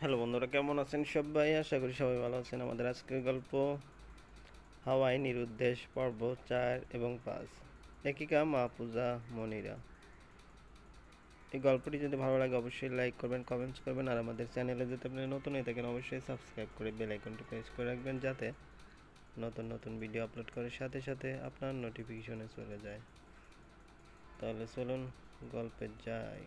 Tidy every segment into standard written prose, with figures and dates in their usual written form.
Hello বন্ধুরা, কেমন আছেন সবাই? আশা করি সবাই ভালো আছেন। আমাদের আজকের গল্প হাওয়াই নিরুদ্দেশ পর্ব 4 এবং 5, একিকা মাহফুজা মনিরা। এই গল্পটি যদি ভালো লাগে অবশ্যই লাইক করবেন, কমেন্টস করবেন, আর আমাদের চ্যানেলে যদি আপনি নতুন হয়ে থাকেন অবশ্যই সাবস্ক্রাইব করে বেল আইকনটি প্রেস করে রাখবেন, যাতে নতুন নতুন ভিডিও আপলোড করার সাথে সাথে আপনার নোটিফিকেশনে চলে যায়। তাহলে চলুন গল্পে যাই।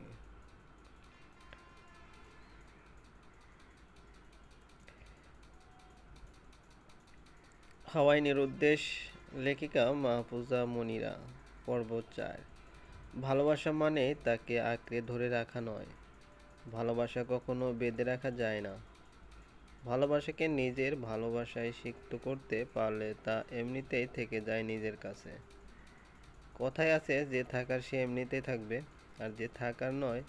হাওয়াই নিরুদ্দেশ, লেখিকা মাহফুজা মনিরা, পর্ব 4। ভালোবাসা মানে তাকে আঁকড়ে ধরে রাখা নয়। ভালোবাসা কখনো বেঁধে রাখা যায় না। ভালোবাসাকে নিজের ভালোবাসায় সিক্ত করতে পারলে তা এমনিতেই থেকে যায় নিজের কাছে। কথায় আছে, যে থাকার সে এমনিতেই থাকবে, আর যে থাকার নয়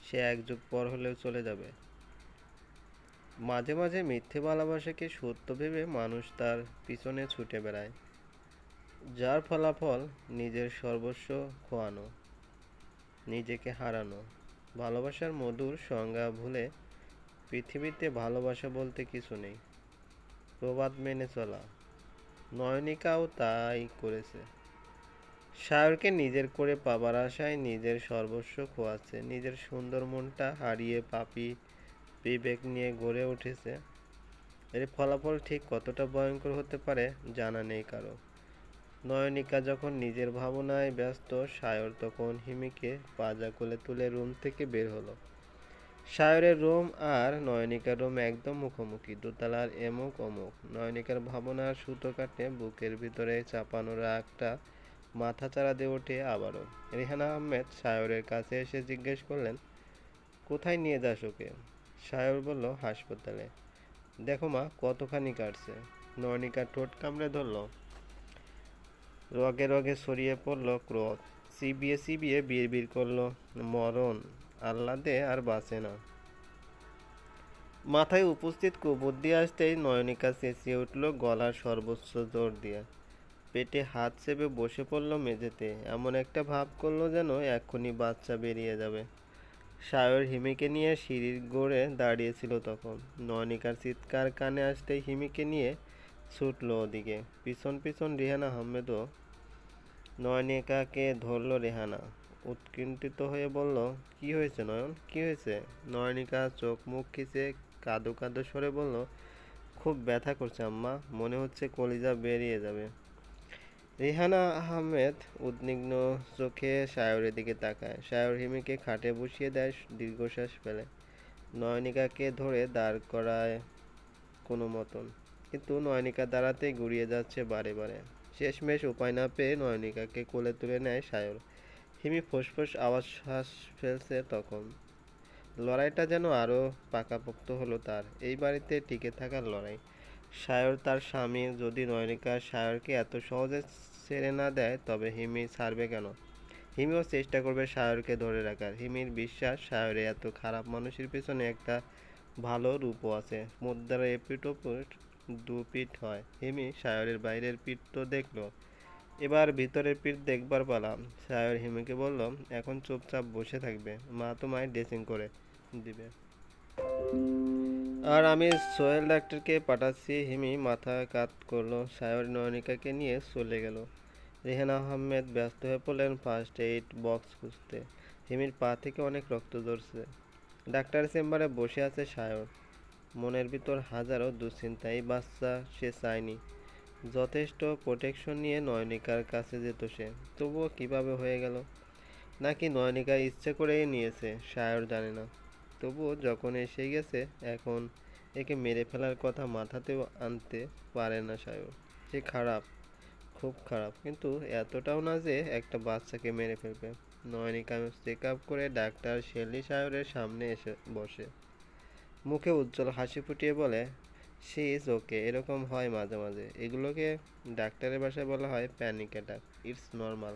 সে এক যুগ পর হলেও চলে যাবে। মাঝে মাঝে মিথ্যে ভালোবাসাকে সত্য ভেবে মানুষ তার পিছনে ছুটে বেড়ায়, যার ফলাফল নিজের সর্বস্ব খোয়ানো, নিজেকে হারানো। ভালোবাসার মধুর সংজ্ঞা ভুলে পৃথিবীতে ভালোবাসা বলতে কিছু নেই। প্রবাদ মেনে চলা। নয়নিকাও তাই করেছে। সায়রকে নিজের করে পাবার আশায় নিজের সর্বস্ব খোয়াচ্ছে, নিজের সুন্দর মনটা হারিয়ে পাপী বিবেক নিয়ে গড়ে উঠেছে। এর ফলাফল ঠিক কতটা ভয়ঙ্কর হতে পারে জানা নেই কারো। নয়নিকা যখন নিজের ভাবনায় ব্যস্ত, সায়র তখন হিমিকে পাজা কোলে তুলে রুম থেকে বের হলো। সায়রের রুম আর নয়নিকার রুম একদম মুখোমুখি, দোতলার এমুক অমুক। নয়নিকার ভাবনার সুতো কাটে, বুকের ভিতরে চাপানো রাগটা মাথাচাড়া দিয়ে ওঠে আবারও। রেহানা আহমেদ সায়রের কাছে এসে জিজ্ঞেস করলেন, কোথায় নিয়ে যাস ওকে? সায়র বলল, হাসপাতালে। দেখো মা, কতখানি কাটছে। নয়নিকা ঠোঁট কামড়ে ধরল। রগে রগে ছড়িয়ে পড়ল ক্রোধ। চিবিয়ে চিবিয়ে বিড়বিড় করল, মরণ আল্লাহ দে, আর বাঁচে না। মাথায় উপস্থিত কুবুদ্ধি আসতেই নয়নিকা চেঁচিয়ে উঠল গলার সর্বোচ্চ জোর দিয়ে। পেটে হাত চেপে বসে পড়ল মেঝেতে, এমন একটা ভাব করলো যেন এক্ষুনি বাচ্চা বেরিয়ে যাবে। সায়র হিমিকে নিয়ে সিঁড়ির গোড়ে দাঁড়িয়েছিল তখন। নয়নিকার চিৎকার কানে আসতেই হিমিকে নিয়ে ছুটল ওদিকে। পিছন পিছন রেহানা আহমেদও। নয়নিকাকে ধরল রেহানা, উৎকণ্ঠিত হয়ে বলল, কি হয়েছে নয়ন, কি হয়েছে? নয়নিকা চোখ মুখ খিচে কাঁদো কাঁদো স্বরে বলল, খুব ব্যথা করছে আম্মা, মনে হচ্ছে কলিজা বেরিয়ে যাবে। রেহানা আহমেদ উদ্বিগ্ন চোখে সায়রের দিকে তাকায়। সায়র হিমিকে খাটে বসিয়ে দেয় দীর্ঘশ্বাস ফেলে। নয়নিকাকে ধরে দাঁড় করায় কোনো মতন, কিন্তু নয়নিকা দাঁড়াতেই গুড়িয়ে যাচ্ছে বারে বারে। শেষমেশ উপায় না পেয়ে নয়নিকাকে কোলে তুলে নেয় সায়র। হিমি ফোঁস আওয়াজ শ্বাস ফেলছে তখন। লড়াইটা যেন আরও পাকাপোক্ত হলো তার, এই বাড়িতে টিকে থাকার লড়াই। সায়র তার স্বামী, যদি নয়নিকা সায়রকে এত সহজে ছেড়ে না দেয় তবে হিমি ছাড়বে কেন? হিমিও চেষ্টা করবে সায়রকে ধরে রাখার। হিমির বিশ্বাস, সায়রে এত খারাপ মানুষের পিছনে একটা ভালো রূপও আছে। মুদ্রার এপিঠ ওপিঠ দু পিঠ হয়। হিমি সায়রের বাইরের পিঠ তো দেখলো, এবার ভিতরের পিঠ দেখবার পালা। সায়র হিমিকে বলল, এখন চুপচাপ বসে থাকবে, মা তোমায় ড্রেসিং করে দিবে, আর আমি সোহেল ডাক্তারকে পাঠাচ্ছি। হিমি মাথা কাত করলো। সায়র নয়নিকাকে নিয়ে চলে গেল। রেহানা আহমেদ ব্যস্ত হয়ে পড়লেন ফার্স্ট এইড বক্স খুঁজতে। হিমির পা থেকে অনেক রক্ত ঝরছে। ডাক্তারের চেম্বারে বসে আছে সায়র, মনের ভিতর হাজারো দুশ্চিন্তা। এই বাচ্চা সে চায়নি। যথেষ্ট প্রোটেকশন নিয়ে নয়নিকার কাছে যেত সে, তবুও কিভাবে হয়ে গেল? নাকি নয়নিকা ইচ্ছে করেই নিয়েছে, সায়র জানে না। তবুও যখন এসে গেছে, এখন একে মেরে ফেলার কথা মাথাতেও আনতে পারে না সায়র। সে খারাপ, খুব খারাপ, কিন্তু এতটাও না যে একটা বাচ্চাকে মেরে ফেলবে। নয়নিকা চেক আপ করে ডাক্তার শেলি সায়রের সামনে এসে বসে। মুখে উজ্জ্বল হাসি ফুটিয়ে বলে, সি ইজ ওকে। এরকম হয় মাঝে মাঝে, এগুলোকে ডাক্তারের ভাষায় বলা হয় প্যানিক অ্যাটাক। It's normal.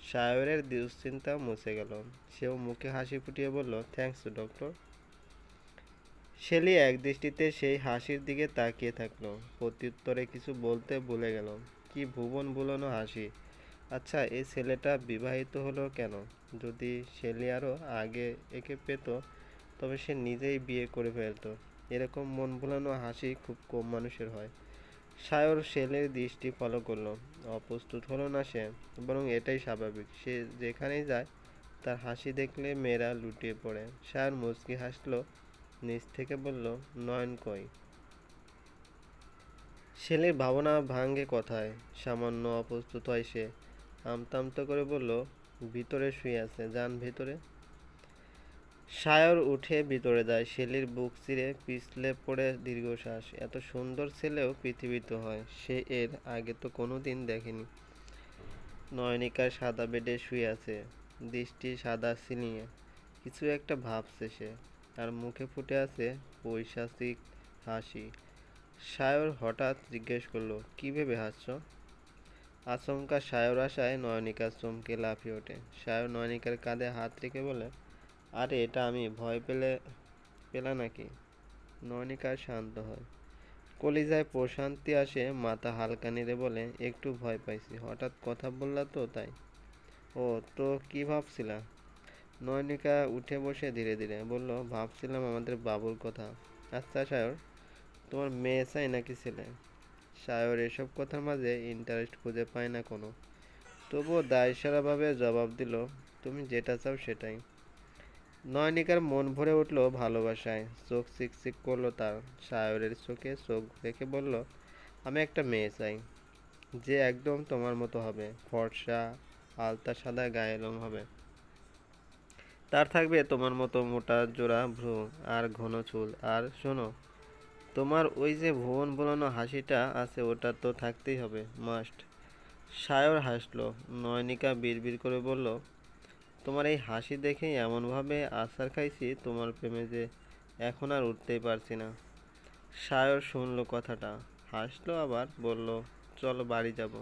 সায়রের দুশ্চিন্তা মুছে গেল। সেও মুখে হাসি ফুটিয়ে বলল, থ্যাঙ্কস ডক্টর। শেলি একদৃষ্টিতে সেই হাসির দিকে তাকিয়ে থাকলো, প্রত্যুত্তরে কিছু বলতে ভুলে গেল। কি ভুবন ভুলানো হাসি! আচ্ছা, এই ছেলেটা বিবাহিত হলো কেন? যদি শেলি আরও আগে একে পেত তবে সে নিজেই বিয়ে করে ফেলতো। এরকম মন ভোলানো হাসি খুব কম মানুষের হয়। সায়র শেলের দৃষ্টি ফলো করলো। অপ্রস্তুত হলো না সে, বরং এটাই স্বাভাবিক। সে যেখানেই যায় তার হাসি দেখলে মেয়েরা লুটিয়ে পড়ে। সায়র মুচকি হাসলো, নিচ থেকে বলল, নয়ন কই? শেলের ভাবনা ভাঙ্গে কথায়। সামান্য অপ্রস্তুত হয় সে। আমতা আমতা করে বলল, ভিতরে শুয়ে আছে, যান ভিতরে। সায়র উঠে ভিতরে যায়। শেলির বুক চিরে পিছলে পড়ে দীর্ঘশ্বাস। এত সুন্দর ছেলেও পৃথিবীতে হয়, সে এর আগে তো কোনোদিন দেখেনি। নয়নিকার সাদা বেডে শুয়ে আছে, দৃষ্টি সাদা সিলিংয়ে। কিছু একটা ভাবছে সে, আর মুখে ফুটে আছে পৈশাচিক হাসি। সায়র হঠাৎ জিজ্ঞেস করলো, কি ভেবে হাসছো? আচমকা সায়র আসায় নয়নিকা চমকে লাফিয়ে ওঠে। সায়র নয়নিকার কাঁধে হাত রেখে বলে, আরে এটা আমি, ভয় পেলা নাকি? নয়নিকা শান্ত হয়, কলিজায় প্রশান্তি আসে। মাথা হালকা নেড়ে বলে, একটু ভয় পাইছি, হঠাৎ কথা বললা তো তাই। ও, তো কি ভাবছিলা? নয়নিকা উঠে বসে ধীরে ধীরে বলল, ভাবছিলাম আমাদের বাবুর কথা। আচ্ছা সায়র, তোমার মেয়ে চাই নাকি ছেলে? সায়র এসব কথার মাঝে ইন্টারেস্ট খুঁজে পায় না কোনো, তবুও দায়সারাভাবে জবাব দিল, তুমি যেটা চাও সেটাই। নয়নিকার মন ভরে উঠল ভালোবাসায়, চোখ চিকচিক করলো তার। সায়রের চোখে চোখ রেখে বলল, আমি একটা মেয়ে চাই, যে একদম তোমার মতো হবে, ফর্সা, আলতা সাদা গায়ের রং হবে। তার থাকবে তোমার মতো মোটা জোড়া ভ্রু আর ঘন চুল। আর শোনো, তোমার ওই যে ভুবন বোলানো হাসিটা আছে, ওটা তো থাকতেই হবে, মাস্ট। সায়র হাসলো। নয়নিকা বিড়বিড় করে বলল, তোমার এই হাসি দেখেই এমনভাবে আছাড় খাইছি তোমার প্রেমে যে এখন আর উঠতেই পারছি না। সায়র শুনলো কথাটা, হাসলো, আবার বলল, চলো বাড়ি যাব।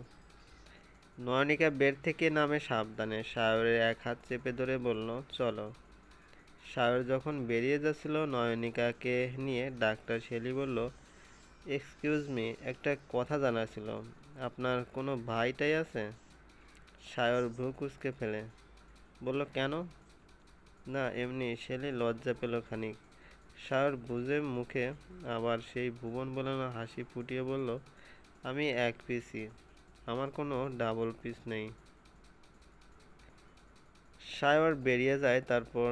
নয়নিকা বেড থেকে নামে সাবধানে। সায়রের এক হাত চেপে ধরে বলল, চলো। সায়র যখন বেরিয়ে যাচ্ছিল নয়নিকাকে নিয়ে, ডাক্তার শেলি বলল, এক্সকিউজ মি, একটা কথা জানার ছিল। আপনার কোনো ভাইটাই আছে? সায়র ভ্রু কুঁচকে ফেলে বলল, কেন? না এমনি। শেলি লজ্জা পেল খানিক। সায়র বুঝে মুখে আবার সেই ভুবন বোলানো হাসি ফুটিয়ে বলল, আমি এক পিসি, আমার কোনো ডাবল পিস নেই। সায়র বেরিয়ে যায়। তারপর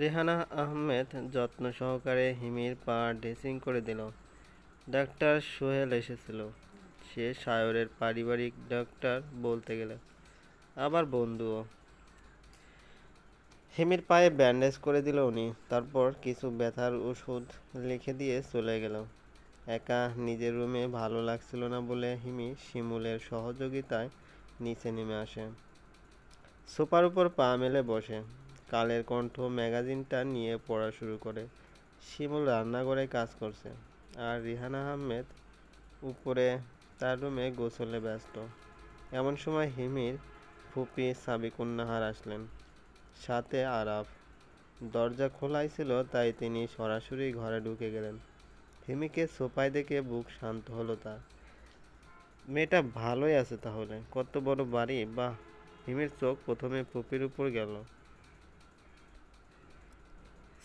রেহানা আহমেদ যত্ন সহকারে হিমির পা ড্রেসিং করে দিল। ডাক্তার সোহেল এসেছিল। সে সায়রের পারিবারিক ডাক্তার বলতে গেলে, আবার বন্ধুও। হিমির পায়ে ব্যান্ডেজ করে দিল উনি। তারপর কিছু ব্যথার ওষুধ লিখে দিয়ে চলে গেল। একা নিজের রুমে ভালো লাগছিল না বলে হিমি শিমুলের সহযোগিতায় নিচে নেমে আসে। সোফার উপর পা মেলে বসে কালের কণ্ঠ ম্যাগাজিনটা নিয়ে পড়া শুরু করে। শিমুল রান্নাঘরে কাজ করছে, আর রিহানা আহমেদ উপরে তার রুমে গোসলে ব্যস্ত। এমন সময় হিমির ফুপি সাবিকুন্নাহার আসলেন, সাথে আরাফ। দরজা খোলাই ছিল, তাই তিনি সরাসরি ঘরে ঢুকে গেলেন। হিমিকে সোফায় দেখে বুক শান্ত হলো তার। মেয়েটা ভালোই আছে তাহলে, কত বড় বাড়ি, বাহ। হিমির চোখ প্রথমে ফুপির উপর গেল।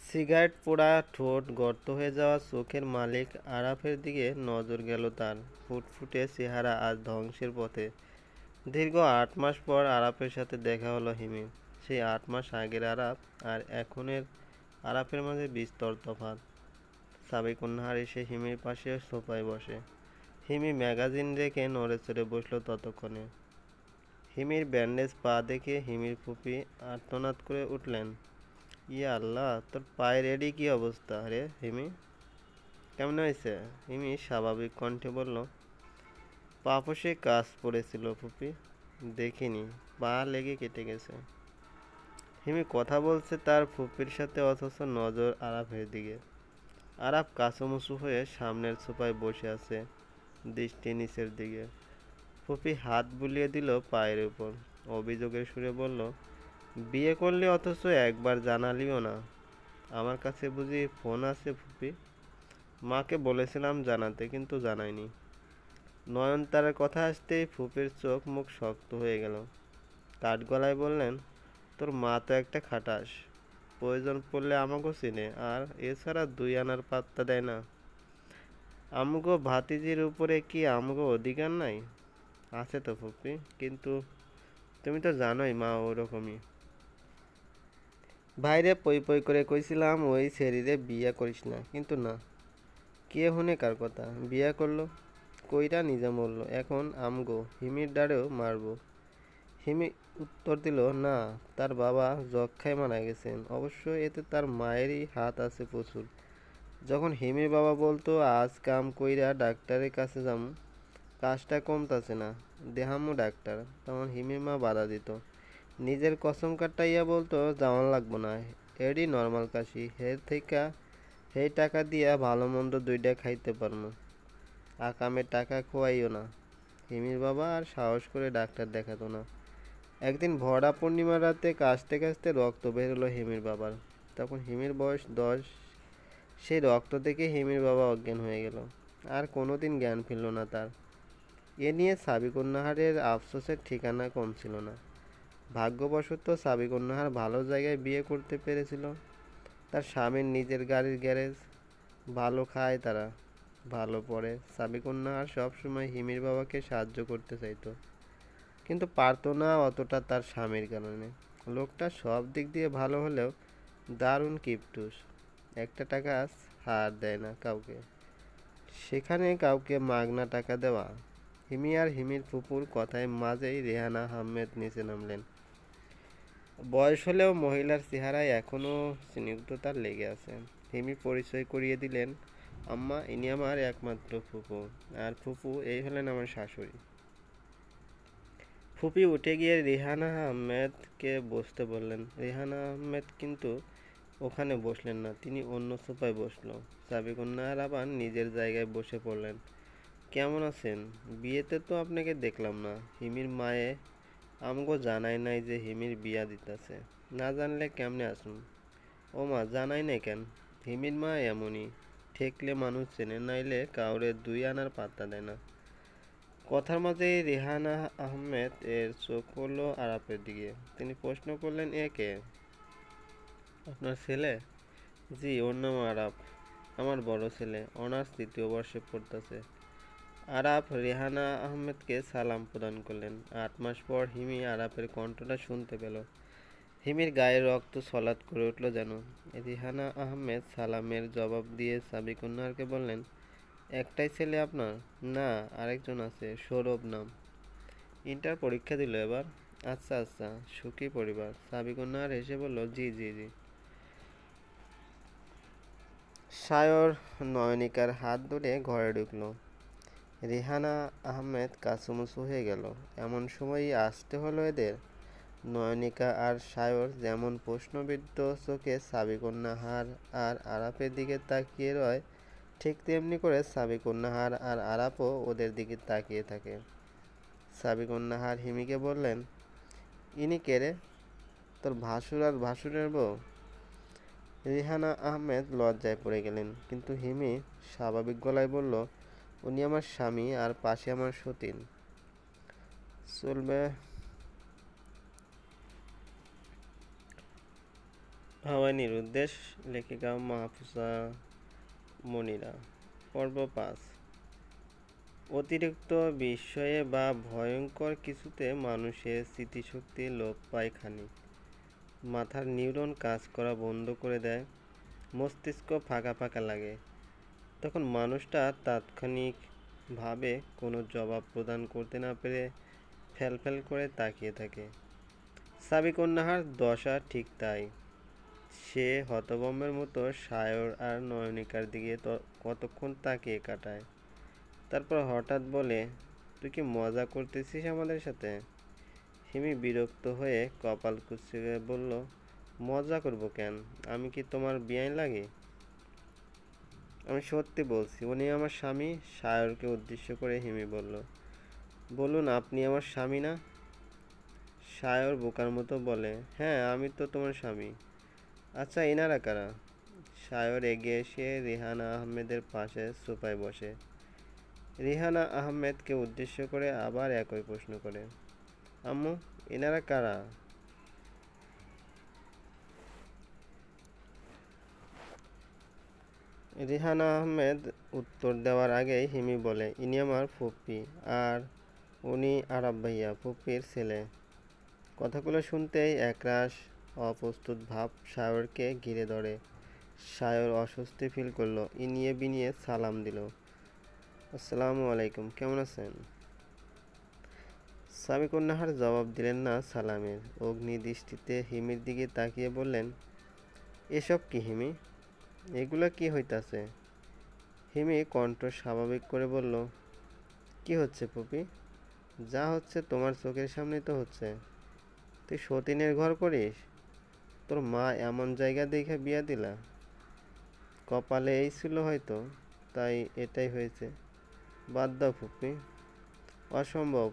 সিগারেট পোড়া ঠোঁট, গর্ত হয়ে যাওয়া চোখের মালিক আরাফের দিকে নজর গেল তার। ফুটফুটে চেহারা আজ ধ্বংসের পথে। দীর্ঘ 8 মাস পর আরাফের সাথে দেখা হলো হিমির। সেই 8 মাস আগের আরাফ আর এখনের আরাফের মাঝে বিস্তর তফাৎ। সাবিকুন্নাহার এসে হিমির পাশে সোফায় বসে। হিমি ম্যাগাজিন রেখে নড়ে চড়ে বসলো ততক্ষণে। হিমির ব্যান্ডেজ পা দেখে হিমির ফুপি আর্তনাদ করে উঠলেন, ইয়া আল্লাহ, তোর পায়ের এডি কি অবস্থা রে হিমি? কেমন হয়েছে? হিমি স্বাভাবিক কণ্ঠে বলল, পাপোশে কাজ পড়েছিল ফুপি, দেখিনি, পা লেগে কেটে গেছে। হিমি কথা বলছে তার ফুপির সাথে, অথচ নজর আরাফের দিকে। আরাফ কাঁচুমুচু হয়ে সামনের সোফায় বসে আছে, দৃষ্টি নিচের দিকে। ফুপি হাত বুলিয়ে দিল পায়ের উপর, অভিযোগের সুরে বলল, বিয়ে করলি অথচ একবার জানালিও না। আমার কাছে বুঝি ফোন আছে ফুপি? মাকে বলেছিলাম জানাতে, কিন্তু জানায়নি। নয়নতারার কথা আসতেই ফুপির চোখ মুখ শক্ত হয়ে গেল। কাঠ গলায় বললেন, তোর মা তো একটা খাটাস, প্রয়োজন পড়লে আমাকেও চিনে, আর এছাড়া দুই আনার পাত্তা দেয় না। আমগো ভাতিজির উপরে কি আমগো অধিকার নাই? আছে তো ফুপি, কিন্তু তুমি তো জানোই মা ওরকমই। বাইরে পই পই করে কইছিলাম ওই ছেড়িরে বিয়া করিস না, কিন্তু না, কে হুনে কার কথা, বিয়া করলো, কইরা নিজে মরলো, এখন আমগো হিমির ডাড়েও মারবো। হিমি উত্তর দিল, না, তার বাবা যক্ষ্মায় মারা গেছেন, অবশ্য এতে তার মায়েরই হাত আছে প্রচুর। যখন হিমির বাবা বলতো আজ কাম কইরা ডাক্তারের কাছে যামু, কাজটা কমতাছে না, দেহামু ডাক্তার, তখন হিমির মা বাধা দিত, নিজের কসম কাটাইয়া বলতো যাওয়ান লাগবো না, এডি নর্মাল কাশি, হের থেইকা হেই টাকা দিয়া ভালো মন্দ দুইটা খাইতে পারমু, আকামে টাকা খোয়াইও না। হিমির বাবা আর সাহস করে ডাক্তার দেখাতো না। একদিন ভরা পূর্ণিমার রাতে কাশতে কাশতে রক্ত বের হলো হিমির বাবার। তখন হিমির বয়স 10। সেই রক্ত থেকে হিমির বাবা অজ্ঞান হয়ে গেল, আর কোনোদিন জ্ঞান ফিরল না তার। এ নিয়ে সাবিকুন্নাহারের আফসোসের ঠিকানা কম ছিল না। ভাগ্যবশত সাবিকুন্নাহার ভালো জায়গায় বিয়ে করতে পেরেছিল। তার স্বামীর নিজের গাড়ির গ্যারেজ, ভালো খায় তারা, ভালো পড়ে। সাবিকুন্নাহার সবসময় হিমির বাবাকে সাহায্য করতে চাইতো, কিন্তু পারতো না অতটা তার স্বামীর কারণে। লোকটা সব দিক দিয়ে ভালো হলেও দারুণ কিপটুস, একটা টাকা ধার দেয় না কাউকে, সেখানে কাউকে মাগনা টাকা দেওয়া। হিমি আর হিমির ফুপুর কথায় মাঝেই রেহানা আহমেদ নিচে নামলেন। বয়স হলেও মহিলার চেহারায় এখনো স্নিগ্ধতা লেগে আছে। হিমি পরিচয় করিয়ে দিলেন, আম্মা, ইনি আমার একমাত্র ফুপু, আর ফুপু এই হলেন আমার শাশুড়ি। ফুপি উঠে গিয়ে রেহানা আহমেদকে বসতে বললেন। রেহানা আহমেদ কিন্তু ওখানে বসলেন না, তিনি অন্য সোফায় বসলো। সাবিকুন্নাহার আবার নিজের জায়গায় বসে পড়লেন। কেমন আছেন? বিয়েতে তো আপনাকে দেখলাম না। হিমির মায়ে আমগো জানাই নাই যে হিমির বিয়া দিতেছে, না জানলে কেমনে আসুন। ও মা, জানাই নাই কেন? হিমির মা এমনই, ঠেকলে মানুষ চেনে, নাইলে কাউরে দুই আনার পাত্তা দেয় না। কথার মাঝেই রেহানা আহমেদ এর চোখ পড়ল আরাপের দিকে। তিনি প্রশ্ন করলেন, এ কে? আপনার ছেলে? জি, ওর নাম আরাপ, আমার বড় ছেলে, অনার্স 3য় বর্ষে পড়তেছে। আরাপ রেহানা আহমেদকে সালাম প্রদান করলেন। 8 মাস পর হিমি আরাপের কণ্ঠটা শুনতে পেল। হিমির গায়ে রক্ত ছলাৎ করে উঠল যেন। রেহানা আহমেদ সালামের জবাব দিয়ে সাবিকুন্নাহারকে বললেন, একটাই ছেলে আপনার? না, আরেকজন আছে, সৌরভ নাম, ইন্টার পরীক্ষা দিল এবার। আচ্ছা আচ্ছা, সুখী পরিবার। সাবিকুন্নাহার হেসে বলল, জি জি জি। সায়র নয়নিকার হাত ধরে ঘরে ঢুকল। রেহানা আহমেদ কাঁচুমুচু হয়ে গেল। এমন সময়ই আসতে হলো এদের। নয়নিকা আর সায়র যেমন প্রশ্নবিদ্ধ চোখে সাবিকুন্নাহার আর আরাপের দিকে তাকিয়ে রয়, ঠিক তেমনি করে সাবিকুন্নাহার আর আরাপও ওদের দিকে তাকিয়ে থাকে। সাবিকুন্নাহার হিমিকে বললেন, ইনি কে রে? তোর ভাসুর আর ভাসুরের বউ? রেহানা আহমেদ লজ্জায় পড়ে গেলেন, কিন্তু হিমি স্বাভাবিক গলায় বলল, উনি আমার স্বামী, আর পাশে আমার সতীন। চলবে। হাওয়াইনির উদ্দেশ, লেখিকা মাহফুজা মনিরা। পর্ব 5। অতিরিক্ত বিস্ময়ে বা ভয়ঙ্কর কিছুতে মানুষের স্মৃতিশক্তি লোপ পায় খানিক। মাথার নিউরন কাজ করা বন্ধ করে দেয়, মস্তিষ্ক ফাঁকা ফাঁকা লাগে। তখন মানুষটা তাৎক্ষণিকভাবে কোনো জবাব প্রদান করতে না পেরে ফ্যালফ্যাল করে তাকিয়ে থাকে। সাবিকুন্নাহার দশা ঠিক তাই। সে হতভম্বের মতো সায়র আর নয়নিকার দিকে কতক্ষণ তাকিয়ে কাটায়। তারপর হঠাৎ বলে, তুই কি মজা করতেছিস আমাদের সাথে? হিমি বিরক্ত হয়ে কপাল কুঁচকে বলল, মজা করব কেন? আমি কি তোমার বেয়াই লাগি? আমি সত্যি বলছি, উনি আমার স্বামী। সায়রকে উদ্দেশ্য করে হিমি বলল, বলুন, আপনি আমার স্বামী না? সায়র বোকার মতো বলে, হ্যাঁ, আমি তো তোমার স্বামী। আচ্ছা, এনারা কারা? সায়র এগিয়ে এসে রেহানা আহমেদের পাশে সোফায় বসে। রিহানা আহমেদকে উদ্দেশ্য করে আবার একই প্রশ্ন করে। আম্মু, এনারা কারা? রিহানা আহমেদ উত্তর দেওয়ার আগেই হিমি বলে, ইনি আমার ফুপ্পি, আর উনি আরাব ভাইয়া, ফুপ্পির ছেলে। কথাগুলো শুনতেই একরাশ অপ্রস্তুত ভাব সায়রকে ঘিরে ধরে। সায়র অস্বস্তি ফিল করলো, ইনিয়ে বিনিয়ে সালাম দিল। আসসালামু আলাইকুম, কেমন আছেন? সাবিকুন্নাহার জবাব দিলেন না সালামের। অগ্নি দৃষ্টিতে হিমির দিকে তাকিয়ে বললেন, এসব কি হিমি? এগুলা কি হইতাছে? হিমি কণ্ঠ স্বাভাবিক করে বলল, কি হচ্ছে পুপি? যা হচ্ছে তোমার চোখের সামনেই তো হচ্ছে। তুই সতীনের ঘর করিস? তোর মা এমন জায়গা দেখে বিয়া দিলা? কপালে এই ছিল হয়তো, তাই এটাই হয়েছে। বাদ দাও ফুপি, অসম্ভব,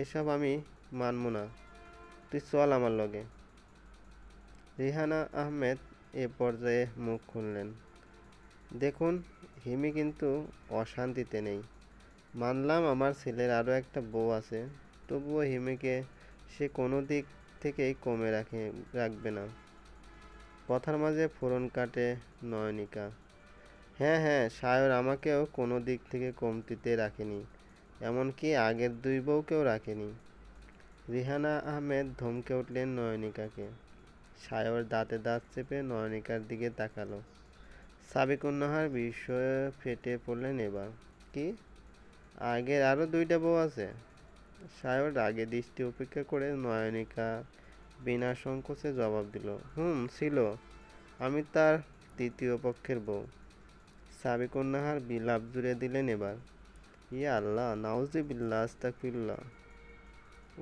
এসব আমি মানব না। তুই চল আমার লগে। রিহানা আহমেদ এ পর্যায়ে মুখ খুললেন। দেখুন, হিমি কিন্তু অশান্তিতে নেই। মানলাম আমার ছেলের আরও একটা বউ আছে, তবুও হিমিকে সে কোনো দিক থেকেই কমে রাখবে না। কথার মাঝে ফোড়ন কাটে নয়নিকা। হ্যাঁ হ্যাঁ, সায়র আমাকেও কোনো দিক থেকে কমতিতে রাখেনি, এমনকি আগের দুই বউকেও রাখেনি। রিহানা আহমেদ ধমকে উঠলেন নয়নিকাকে। সায়র দাঁতে দাঁত চেপে নয়নিকার দিকে তাকালো। সাবিকুন্নাহার বিস্ময়ে ফেটে পড়লেন এবার। কি, আগের আরও দুইটা বউ আছে? সায়র রাগে দৃষ্টি উপেক্ষা করে নয়নিকা বিনা সংকোচে জবাব দিল, ছিল। আমি তার তৃতীয় পক্ষের বউ। সাবিকুন্নাহার বিলাপ জুড়ে দিলেন এবার। ইয়া আল্লাহ, নাউজুবিল্লাহ, আস্তাগফিরুল্লাহ।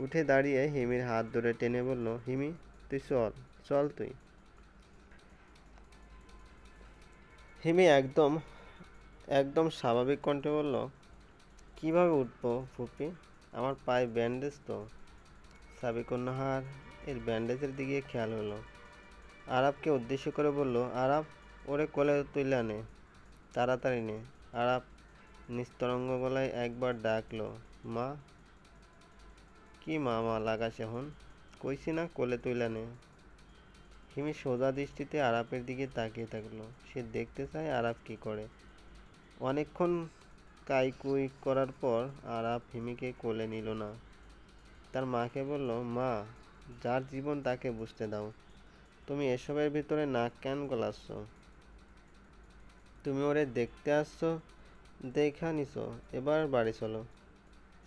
উঠে দাঁড়িয়ে হিমির হাত ধরে টেনে বলল, হিমি, তুই চল, চল তুই। হিমি একদম একদম স্বাভাবিক কণ্ঠে বলল, কিভাবে উঠবো ফুপি? আমার পায়ে ব্যান্ডেজ তো। সাবিকুন্নাহার এর ব্যান্ডেজের দিকে খেয়াল হলো। আরাবকে উদ্দেশ্য করে বলল, আরাব, ওরে কোলে তুইলা নে, তাড়াতাড়ি নে। আরাব নিস্তরঙ্গ গলায় একবার ডাকলো, মা। কি মা মা লাগাস এখন? কইছি না কোলে তুইলা নে। হিমি সোজা দৃষ্টিতে আরাপের দিকে তাকিয়ে থাকলো। সে দেখতে চায় আরাপ কি করে। অনেকক্ষণ কাইকুই করার পর আরাপ হিমিকে কোলে নিল না। তার মাকে বলল, মা, যার জীবন তাকে বুঝতে দাও। তুমি এসবের ভিতরে নাক কেন গলাচ্ছ? তুমি ওরে দেখতে আসছো, দেখা নিছো, এবার বাড়ি চলো।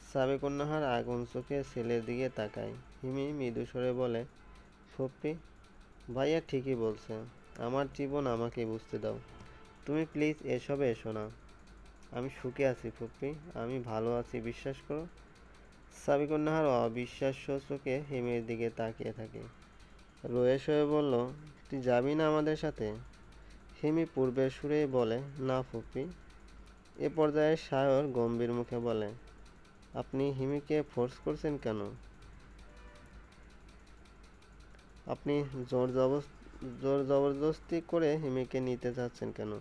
সাবেকন্যাহার আগুন চোখে ছেলের দিকে তাকায়। হিমি মৃদু স্বরে বলে, ফুপ্পি, ভাইয়া ঠিকই বলছে, আমার জীবন আমাকে বুঝতে দাও। তুমি প্লিজ এসবে এসো না। আমি সুখে আছি ফুপ্পি, আমি ভালো আছি, বিশ্বাস করো। সাবিকুন্নাহার অবিশ্বাস্য চোখে হিমির দিকে তাকিয়ে থাকে। রয়েস হয়ে বলল, তুই যাবি না আমাদের সাথে? হিমি পূর্বের সুরেই বলে, না ফুপ্পি। এ পর্যায়ে সায়র গম্ভীর মুখে বলে, আপনি হিমিকে ফোর্স করছেন কেন? আপনি জোর জবরদস্তি করে হিমিকে নিতে চাচ্ছেন কেন?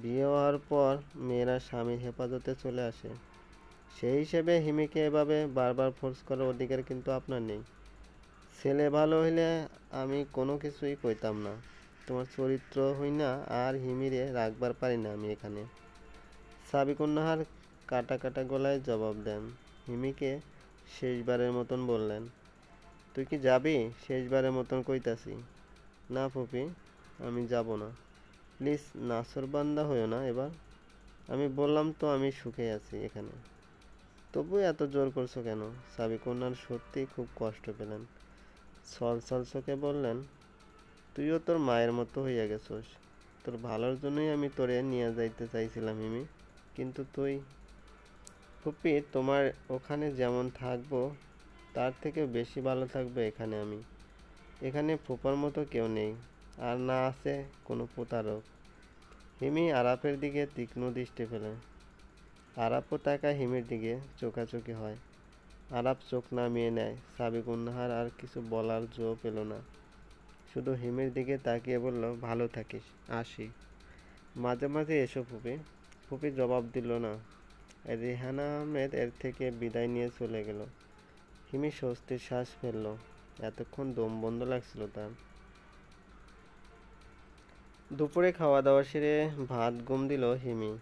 বিয়ে হওয়ার পর মেয়েরা স্বামীর হেফাজতে চলে আসে। সেই হিসেবে হিমিকে এভাবে বারবার ফোর্স করার অধিকার কিন্তু আপনার নেই। ছেলে ভালো হইলে আমি কোনো কিছুই কইতাম না। তোমার চরিত্র হই না আর হিমিরে রাখবার পারি না আমি এখানে। সাবিকুন্নাহার কাটা কাটা গলায় জবাব দেন। হিমিকে শেষবারের মতন বললেন, তুই কি যাবি? শেষবারের মতন কইতাছি। না ফুপি, আমি যাব না। প্লিজ নাছোড়বান্দা হইও না এবার। আমি বললাম তো আমি সুখে আছি এখানে। তবু এত জোর করছো কেন? সাবিকুন্নার সত্যি খুব কষ্ট পেলেন। ছলছল চোখে বললেন, তুইও তোর মায়ের মতো হইয়া গেছোস। তোর ভালোর জন্যই আমি তোরে নিয়ে যাইতে চাইছিলাম হিমি, কিন্তু তুই। ফুপি, তোমার ওখানে যেমন থাকবো তার থেকে বেশি ভালো থাকবে এখানে আমি। এখানে ফুপার মতো কেউ নেই, আর না আছে কোনো প্রতারক। হিমি আরাফের দিকে তীক্ষ্ণ দৃষ্টি ফেলে। আরাফও তাকায় হিমির দিকে, চোখাচোখি হয়। আরাফ চোখ নামিয়ে নেয়। সাবিকুন্নাহার আর কিছু বলার জো পেল না, শুধু হিমির দিকে তাকিয়ে বলল, ভালো থাকিস, আসি। মাঝে মাঝে এসো ফুপি। ফুপি জবাব দিল না। রেহানা আহমেদ এর থেকে বিদায় নিয়ে চলে গেল। হিমি স্বস্তির শ্বাস ফেলল। এতক্ষণ দম বন্ধ লাগছিল তার। দুপুরে খাওয়া দাওয়া সেরে ভাত ঘুম দিল হিমি।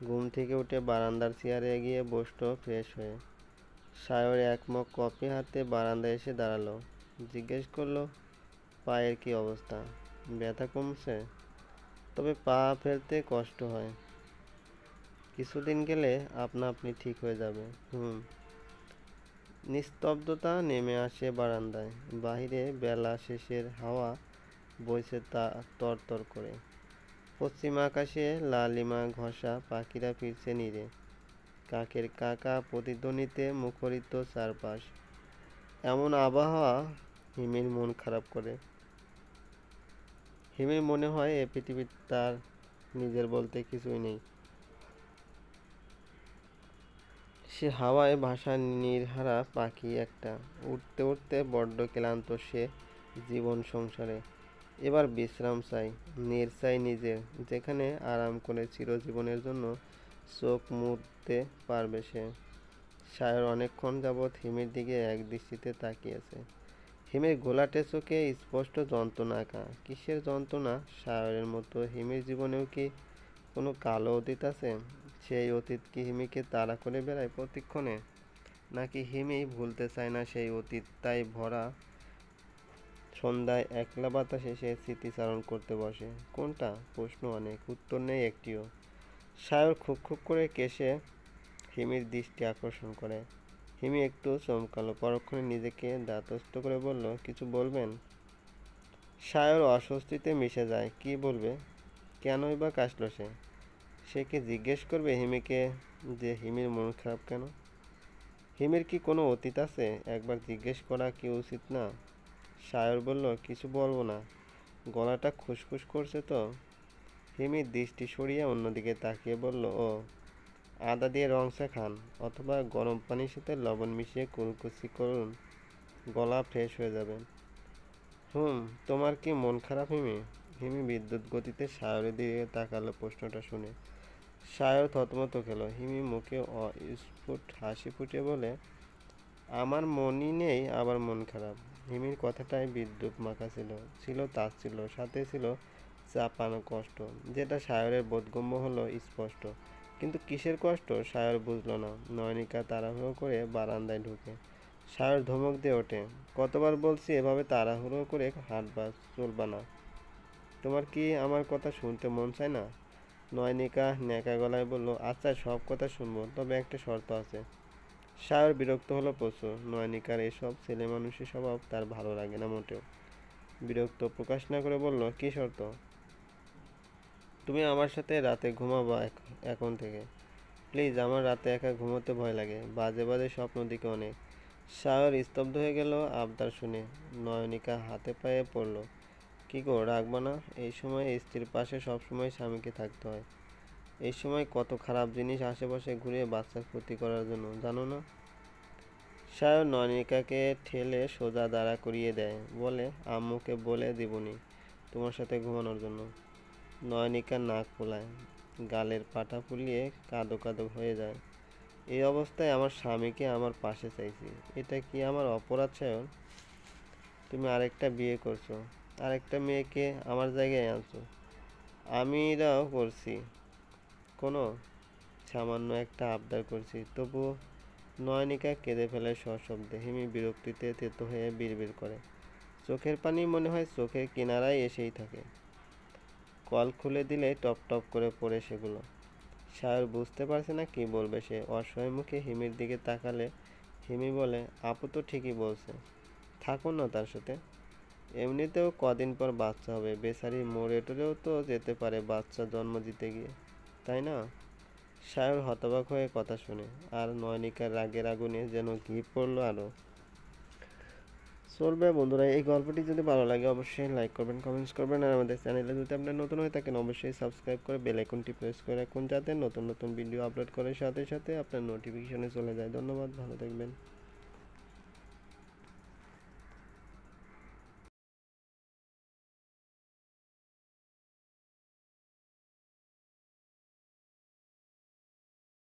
ঘুম থেকে উঠে বারান্দার চেয়ারে গিয়ে বসলো ফ্রেশ হয়ে। সায়র এক মগ কফি হাতে বারান্দায় এসে দাঁড়ালো। জিজ্ঞেস করলো, পায়ের কি অবস্থা? ব্যথা কমছে? তবে পা ফেলতে কষ্ট হয়। কিছুদিন গেলে আপনা আপনি ঠিক হয়ে যাবে। নিস্তব্ধতা নেমে আসে বারান্দায়। বাহিরে বেলা শেষের হাওয়া বইছে তা তরতর করে। পশ্চিম আকাশে লালিমা ঘষা পাখিরা ফিরছে নীরে। কাকের কাকা প্রতিধ্বনিতে মুখরিত চারপাশ। এমন আবহাওয়া হিমির মন খারাপ করে। হিমির মনে হয় এ পৃথিবীতে তার নিজের বলতে কিছুই নেই। সে হাওয়ায় ভাসা নির্হারা পাখি একটা। উড়তে উড়তে বড্ড ক্লান্ত সে জীবন সংসারে। এবার বিশ্রাম চাই, চাই নিজের, যেখানে আরাম করে চিরজীবনের জন্য চোখ মুছতে পারবে সে। সায়র অনেকক্ষণ যাবৎ হিমির দিকে একদৃষ্টিতে তাকিয়েছে। হিমির ঘোলাটে চোখে স্পষ্ট যন্ত্রণা আঁকা। কিসের যন্ত্রণা? সায়রের মতো হিমির জীবনেও কি কোনো কালো অতীত আছে? সেই অতীত কি হিমিকে তাড়া করে বেড়ায় প্রতিক্ষণে? নাকি হিমি ভুলতে চায় না সেই অতীত, তাই ভরা সন্ধ্যায় একলা বাতাসে সে স্মৃতিচারণ করতে বসে? কোনটা? প্রশ্ন অনেক, উত্তর নেই একটিও। সায়র খুব খুব করে কেশে হিমির দৃষ্টি আকর্ষণ করে। হিমি একটু চমকালো, পরক্ষণে নিজেকে ধাতস্থ করে বলল, কিছু বলবেন? সায়র অস্বস্তিতে মিশে যায়। কি বলবে? কেনই বা কাশল সে? সে কি জিজ্ঞেস করবে হিমিকে যে হিমির মন খারাপ কেন? হিমির কি কোনো অতীত আছে? একবার জিজ্ঞেস করা কি উচিত না? সায়র বলল, কিছু বলবো না। গলাটা খুসখুস করছে তো। হিমির দৃষ্টি সরিয়ে অন্যদিকে তাকিয়ে বলল, ও আদা দিয়ে রং চা খান, অথবা গরম পানির সাথে লবণ মিশিয়ে কুলকুচি করুন, গলা ফ্রেশ হয়ে যাবে। তোমার কি মন খারাপ হিমি? হিমি বিদ্যুৎ গতিতে সায়রের দিকে তাকালো প্রশ্নটা শুনে। সায়র থতমত খেল। হিমি মুখে অস্ফুট হাসি ফুটিয়ে বলে, আমার মনই নেই আবার মন খারাপ। হিমির কথাটায় বিদ্যুৎ মাখা ছিল, ছিল তাচ্ছিল্য, সাথে ছিল চাপানো কষ্ট, যেটা সায়রের বোধগম্য হলো স্পষ্ট। কিন্তু কিসের কষ্ট সায়র বুঝল না। নয়নিকা তাড়াহুড়ো করে বারান্দায় ঢুকে। সায়র ধমক দিয়ে ওঠে, কতবার বলছি এভাবে তাড়াহুড়ো করে হাঁটবা, চলবা না। তোমার কি আমার কথা শুনতে মন চায় না? নয়নিকা ন্যাকা গলায় বলল, আচ্ছা সব কথা শুনবো, তবে একটা শর্ত আছে। সায়র বিরক্ত হলো প্রচুর। নয়নিকার এসব ছেলেমানুষি স্বভাব তার ভালো লাগে না মোটেও। বিরক্ত প্রকাশ না করে বলল, কি শর্ত? তুমি আমার সাথে রাতে ঘুমাবা এখন থেকে। প্লিজ, আমার রাতে একা ঘুমোতে ভয় লাগে, বাজে বাজে স্বপ্ন দিকে অনেক। সায়র স্তব্ধ হয়ে গেল আবদার শুনে। নয়নিকা হাতে পায়ে পড়ল। কি গো, রাখবা না? এই সময় স্ত্রীর পাশে সবসময় স্বামীকে থাকতে হয়। এই সময় কত খারাপ জিনিস আশেপাশে ঘুরে বাচ্চার ক্ষতি করার জন্য, জানো না? সায়র নয়নিকাকে ঠেলে সোজা দাঁড়া করিয়ে দেয়, বলে, আম্মুকে বলে দিবনি তোমার সাথে ঘুমানোর জন্য। নয়নিকা নাক ফুলায়, গালের পাটা ফুলিয়ে কাঁদো কাঁদো হয়ে যায়। এই অবস্থায় আমার স্বামীকে আমার পাশে চাইছি, এটা কি আমার অপরাধ সায়র? তুমি আরেকটা বিয়ে করছো, আরেকটা মেয়েকে আমার জায়গায় আনছো। আমিরাও করছি, কোনো সামান্য একটা আবদার করছি, তবুও। নয়নিকা কেঁদে ফেলে সশব্দে। হিমি বিরক্তিতে তেতো হয়ে বিড়বিড় করে। চোখের পানি মনে হয় চোখের কিনারায় এসেই থাকে। কল খুলে দিলে টপ টপ করে পড়ে সেগুলো। সায়র বুঝতে পারছে না কি বলবে সে। অসহায় মুখে হিমির দিকে তাকালে হিমি বলে, আপু তো ঠিকই বলছে, থাকুন না তার সাথে। এমনিতেও কদিন পর বাচ্চা হবে, বেচারি মরে টরেও তো যেতে পারে বাচ্চা জন্ম দিতে গিয়ে, তাই না? সায়র হতবাক হয়ে কথা শুনে, আর নয়নিকার রাগের আগুনে যেন ঘি পড়লো আরো। চলবে বন্ধুরা, এই গল্পটি যদি ভালো লাগে অবশ্যই লাইক করবেন, কমেন্টস করবেন, আর আমাদের চ্যানেলে যদি আপনার নতুন হয়ে থাকেন অবশ্যই সাবস্ক্রাইব করে বেল আইকনটি প্রেস করে রাখুন, যাতে নতুন নতুন ভিডিও আপলোড করার সাথে সাথে আপনার নোটিফিকেশনে চলে যায়। ধন্যবাদ, ভালো থাকবেন।